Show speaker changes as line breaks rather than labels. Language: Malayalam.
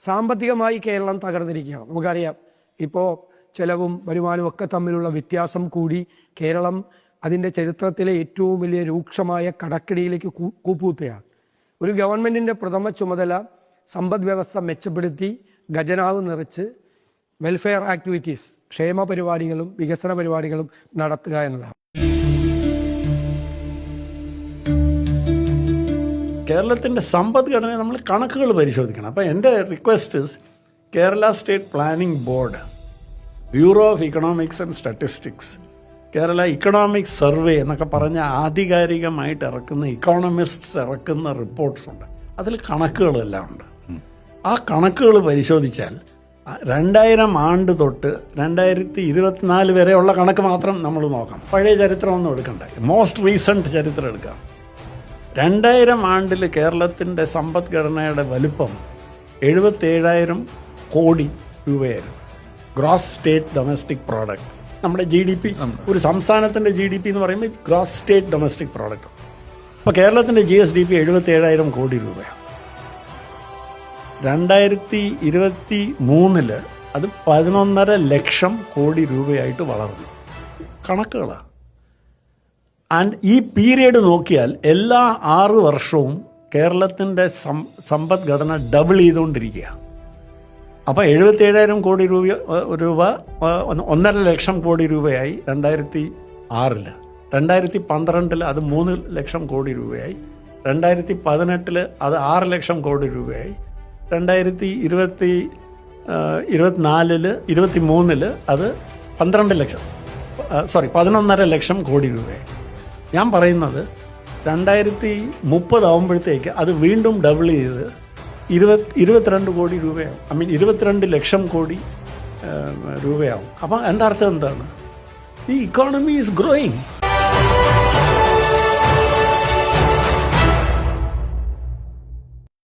സാമ്പത്തികമായി കേരളം തകർന്നിരിക്കുകയാണ്. നമുക്കറിയാം, ഇപ്പോൾ ചെലവും വരുമാനവും ഒക്കെ തമ്മിലുള്ള വ്യത്യാസം കൂടി കേരളം അതിൻ്റെ ചരിത്രത്തിലെ ഏറ്റവും വലിയ രൂക്ഷമായ കടക്കിടിയിലേക്ക് കൂപ്പുകുത്തുകയാണ്. ഒരു ഗവൺമെൻറ്റിൻ്റെ പ്രഥമ ചുമതല സമ്പദ് വ്യവസ്ഥ മെച്ചപ്പെടുത്തി ഖജനാവ് നിറച്ച് വെൽഫെയർ ആക്ടിവിറ്റീസ്, ക്ഷേമ പരിപാടികളും വികസന പരിപാടികളും നടത്തുക എന്നതാണ്.
കേരളത്തിൻ്റെ സമ്പദ്ഘടന നമ്മൾ കണക്കുകൾ പരിശോധിക്കണം. അപ്പോൾ എൻ്റെ request Kerala state planning board, bureau of economics and statistics, Kerala economic survey എന്നൊക്കെ പറഞ്ഞ ആധികാരികമായിട്ട് ഇറക്കുന്ന ഇക്കോണമിസ്റ്റ്സ് ഇറക്കുന്ന റിപ്പോർട്ട്സ് ഉണ്ട്. അതിൽ കണക്കുകളെല്ലാം ഉണ്ട്. ആ കണക്കുകൾ പരിശോധിച്ചാൽ 2000 ആണ്ട് തൊട്ട് 2024 വരെയുള്ള കണക്ക് മാത്രം നമ്മൾ നോക്കാം. പഴയ ചരിത്രമൊന്നും എടുക്കണ്ട, മോസ്റ്റ് റീസെൻറ്റ് ചരിത്രം എടുക്കാം. 2000 ആണ്ടിൽ കേരളത്തിൻ്റെ സമ്പദ്ഘടനയുടെ വലുപ്പം 77,000 കോടി രൂപയായിരുന്നു. ഗ്രോസ് സ്റ്റേറ്റ് ഡൊമസ്റ്റിക് പ്രോഡക്റ്റ്, നമ്മുടെ GDP, ഒരു സംസ്ഥാനത്തിൻ്റെ GDP എന്ന് പറയുമ്പോൾ ഗ്രോസ് സ്റ്റേറ്റ് ഡൊമസ്റ്റിക് പ്രോഡക്റ്റ്. അപ്പോൾ കേരളത്തിൻ്റെ GSDP 77,000 കോടി രൂപയാണ്. 2023 അത് 11.5 ലക്ഷം കോടി രൂപയായിട്ട് വളർന്നു. കണക്കുകളാണ്. ആൻഡ് ഈ പീരിയഡ് നോക്കിയാൽ എല്ലാ 6 വർഷവും കേരളത്തിൻ്റെ സമ്പദ്ഘടന ഡബിൾ ചെയ്തുകൊണ്ടിരിക്കുക. അപ്പോൾ 77,000 കോടി രൂപ 1.5 ലക്ഷം കോടി രൂപയായി 2006. 2012 അത് 3 ലക്ഷം കോടി രൂപയായി. 2018 അത് 6 ലക്ഷം കോടി രൂപയായി. 2023 അത് 11.5 ലക്ഷം കോടി രൂപയായി. ഞാൻ പറയുന്നത് 2030 ആകുമ്പോഴത്തേക്ക് അത് വീണ്ടും ഡബിൾ ചെയ്ത് 22 കോടി രൂപയാവും. 22 ലക്ഷം കോടി രൂപയാവും. അപ്പം എൻ്റെ അർത്ഥം എന്താണ്? ഈ ഇക്കോണമി ഈസ് ഗ്രോയിങ്.